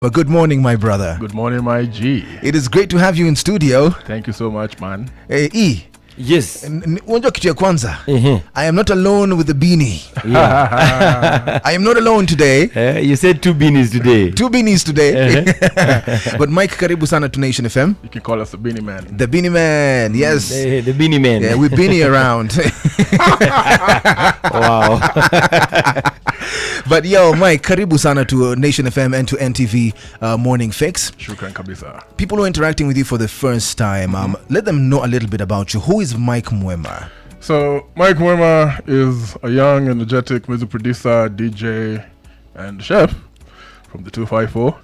But good morning, my brother. Good morning, my G. It is great to have you in studio. Thank you so much, man. E. Yes. Unajua kitu ya kwanza. I am not alone with the beanie. Yeah. I am not alone today. You said two beanies today. Two beanies today. But Mike, karibu sana to Nation FM. You can call us the Beanie Man. The Beanie Man, yes. The Beanie Man. Yeah, we beanie around. Wow. But yo, Mike, karibu sana to Nation FM and to NTV Morning Fix. Shukran kabisa. People who are interacting with you for the first time, let them know a little bit about you. Who is Mike Muema? So, Mike Muema is a young, energetic music producer, DJ, and chef from the 254.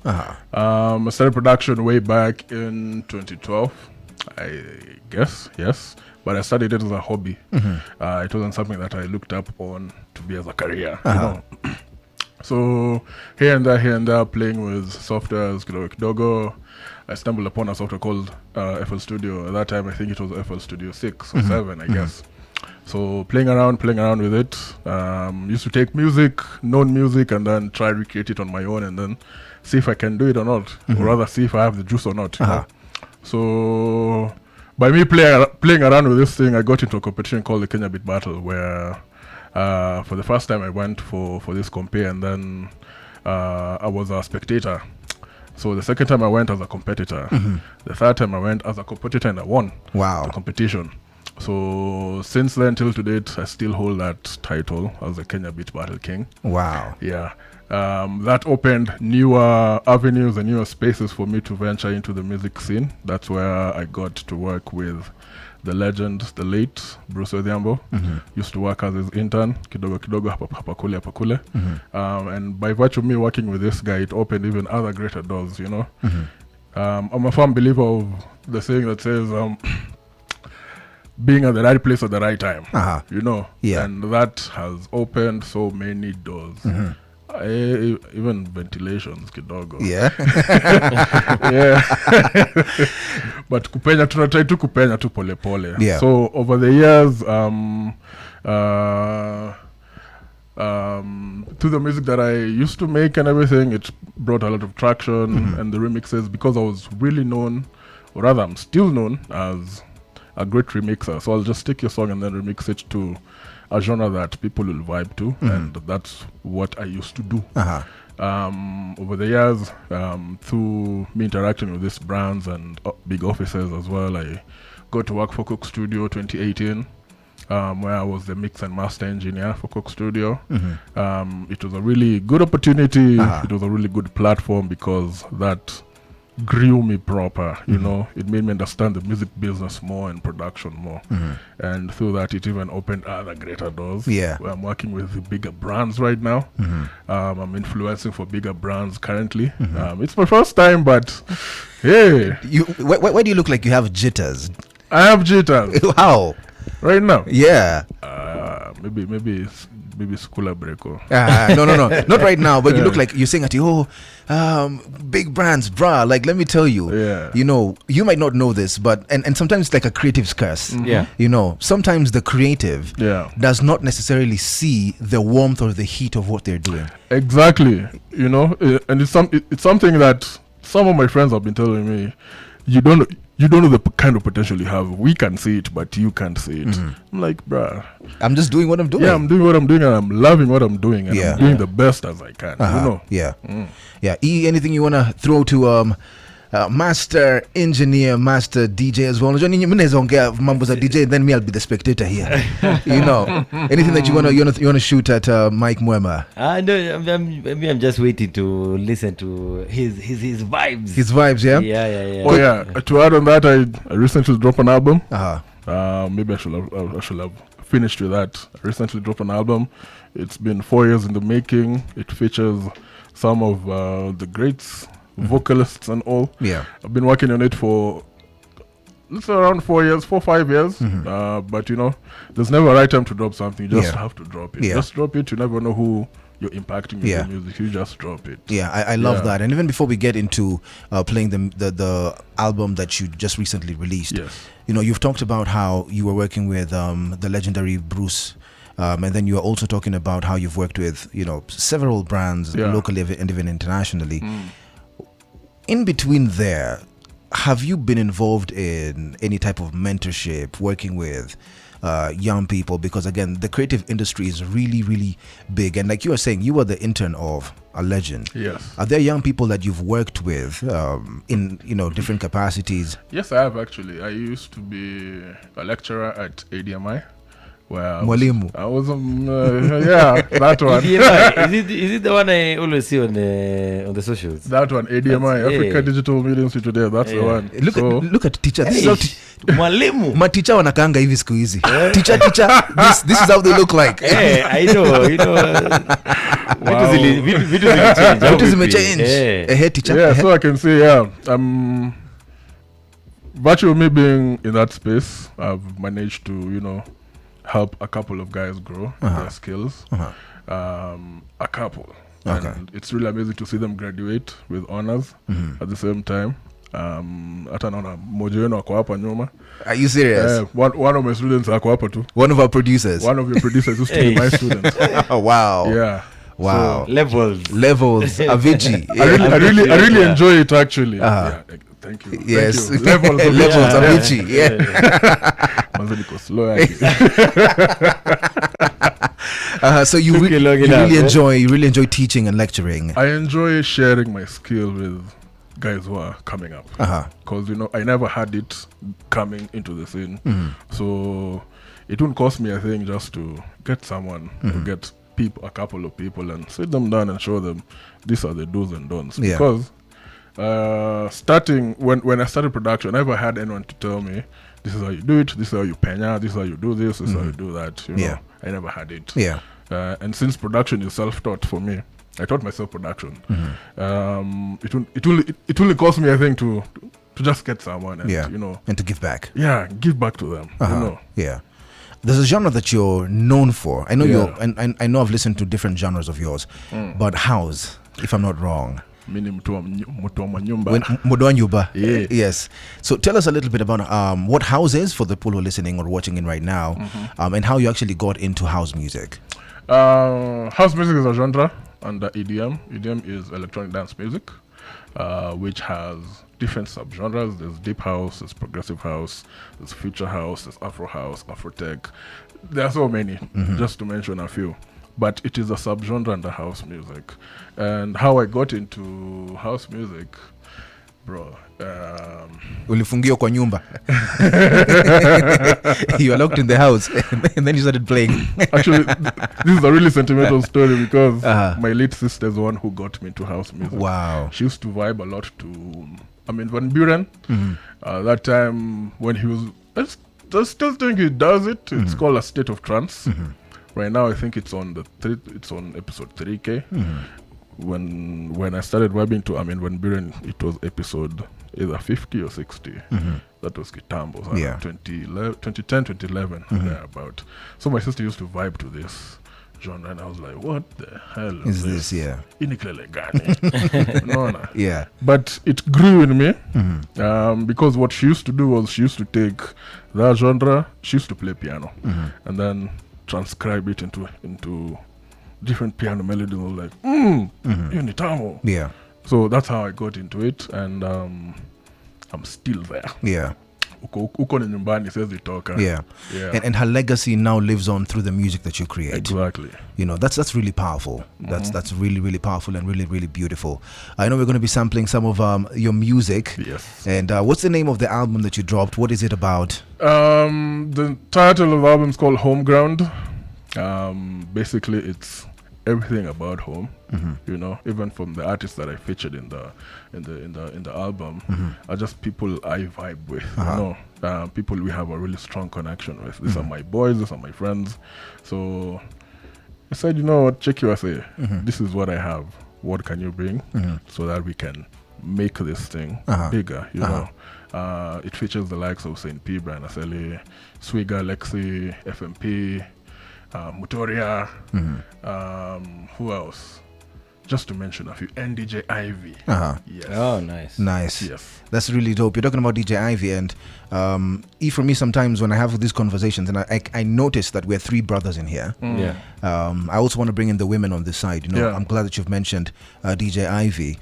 I started production way back in 2012, I guess, yes. But I studied it as a hobby. It wasn't something that I looked up on to be as a career. You know? So here and there, playing with softwares, kidogo. I stumbled upon a software called FL Studio. At that time, I think it was FL Studio 6 or 7, I guess. So playing around with it. Used to take music, known music, and then try to recreate it on my own, and then see if I can do it or not, or rather see if I have the juice or not. You know? So by me playing around with this thing, I got into a competition called the Kenya Beat Battle, where for the first time I went for this compare, and then I was a spectator. So the second time I went as a competitor. The third time I went as a competitor, and I won the competition. So since then till to date, I still hold that title as the Kenya Beat Battle King. Wow. Yeah. That opened newer avenues and newer spaces for me to venture into the music scene. That's where I got to work with the legend, the late Bruce Odhiambo. Used to work as his intern, kidogo hapa kule. And by virtue of me working with this guy, it opened even other greater doors, you know. I'm a firm believer of the saying that says, being at the right place at the right time, you know. And that has opened so many doors. Even ventilations kidogo. But kupenya tunatry to kupenya tu pole pole. So over the years through the music that I used to make and everything, it brought a lot of traction. And the remixes, because I was really known, or rather I'm still known as a great remixer. So I'll just take your song and then remix it to a genre that people will vibe to, and that's what I used to do. Over the years, through me interacting with these brands and big offices as well, I got to work for Coke Studio 2018, where I was the mix and master engineer for Coke Studio. It was a really good opportunity. It was a really good platform, because that grew me proper, you know. It made me understand the music business more and production more. And through that, it even opened other greater doors. Where I'm working with the bigger brands right now. I'm influencing for bigger brands currently. It's my first time, but hey. Why do you look like you have jitters? I have jitters. How? Right now? Yeah. Maybe school break. No, not right now. But you look like you're saying at big brands, brah. Like, let me tell you, you know, you might not know this, but and sometimes it's like a creative's curse. You know, sometimes the creative does not necessarily see the warmth or the heat of what they're doing. Exactly. You know, and it's something that some of my friends have been telling me. You don't know the kind of potential you have. We can see it, but you can't see it. I'm like, bruh, I'm just doing what I'm doing. Yeah, I'm doing what I'm doing, and I'm loving what I'm doing, and I'm doing the best as I can. You know? E, anything you want to throw to master engineer, master DJ as well? Mambo's a DJ, then me, I'll be the spectator here. You know, anything that you wanna shoot at Mike Muema? No, I'm just waiting to listen to his vibes. His vibes, yeah. Oh yeah. To add on that, I recently dropped an album. Maybe I should have finished with that. I recently dropped an album. It's been 4 years in the making. It features some of the greats, vocalists and all. I've been working on it for around 4 years, 5 years. But you know, there's never a right time to drop something. You just have to drop it. Just drop it. You never know who you're impacting with your music. You just drop it. I love that. And even before we get into playing the album that you just recently released, you know, you've talked about how you were working with the legendary Bruce. And then you are also talking about how you've worked with, you know, several brands locally and even internationally. in between there, have you been involved in any type of mentorship, working with young people? Because again, the creative industry is really, really big. And like you were saying, you were the intern of a legend. Yes. Are there young people that you've worked with in different capacities? Yes, I have actually. I used to be a lecturer at ADMI. Mwalimu. I was yeah, that one. Is it the one I always see on the socials? That one, ADMI, Africa Digital Media Institute. That's the one. Look at teacher. This is how Mwalimu. Maticha wanakaanga hivi siku hizi. Teacher, this is how they look like. I know. Vitu zimechange. Teacher. Yeah, so I can say, virtually me being in that space, I've managed to, help a couple of guys grow their skills. A couple. Okay. And it's really amazing to see them graduate with honors at the same time. Hata naona mmoja wenu ako hapa nyuma. Are you serious? One of my students ako hapa too. One of our producers. One of your producers used to be my student. Oh, wow. Yeah. Wow. So, levels. Avicii. I really enjoy it actually. Yeah, thank you. Yes. Thank you. Levels. Avicii. Yeah. So you really enjoy teaching and lecturing. I enjoy sharing my skill with guys who are coming up, because I never had it coming into the scene, so it wouldn't cost me a thing just to get someone to get a couple of people and sit them down and show them these are the do's and don'ts. Because starting when I started production, I never had anyone to tell me this is how you do it, this is how you penya, this is how you do this is how you do that. I never had it. And since production is self-taught for me, I taught myself production. It only cost me a thing to just get someone and and to give back. Give back to them. There's a genre that you're known for. I know I know I've listened to different genres of yours, but house, if I'm not wrong. Yes. So tell us a little bit about what house is for the people who are listening or watching in right now, and how you actually got into house music. House music is a genre under EDM. EDM is electronic dance music, which has different subgenres. There's deep house, there's progressive house, there's future house, there's Afro house, Afrotech. There are so many, just to mention a few. But it is a subgenre under house music. And how I got into house music, bro. Ulifungiwa kwa nyumba. You are locked in the house and then you started playing. Actually, this is a really sentimental story because my late sister is the one who got me into house music. Wow. She used to vibe a lot to Van Buren. That time when he was, I still think he does it. It's called A State of Trance. Right now, I think it's on episode 3K. When I started vibing to Van Buren, it was episode either 50 or 60. That was Kitambo, 2010, 2011, thereabout. So my sister used to vibe to this genre, and I was like, what the hell is this? Yeah. But it grew in me, because what she used to do was she used to take that genre, she used to play piano, and then transcribe it into different piano melodies. I was like, unitamo. Yeah. So that's how I got into it, and I'm still there. Yeah. Uko ni nyumbani says itoka. Yeah. And her legacy now lives on through the music that you create. Exactly. That's really powerful. That's really, really powerful and really, really beautiful. I know we're going to be sampling some of your music. Yes. And what's the name of the album that you dropped? What is it about? The title of the album is called Home Ground. Basically, it's everything about home. Even from the artists that I featured in the album, are just people I vibe with. People we have a really strong connection with. These are my boys. These are my friends. So I said, you know what, check USA. This is what I have. What can you bring so that we can make this thing bigger? It features the likes of Saint P, Brian Aseli, Swigga, Lexi, FMP, Mutoria, who else? Just to mention a few, and DJ Ivy. Yes. Oh, nice. Yes. That's really dope. You're talking about DJ Ivy, and for me, sometimes when I have these conversations, and I notice that we're three brothers in here. I also want to bring in the women on this side. I'm glad that you've mentioned DJ Ivy.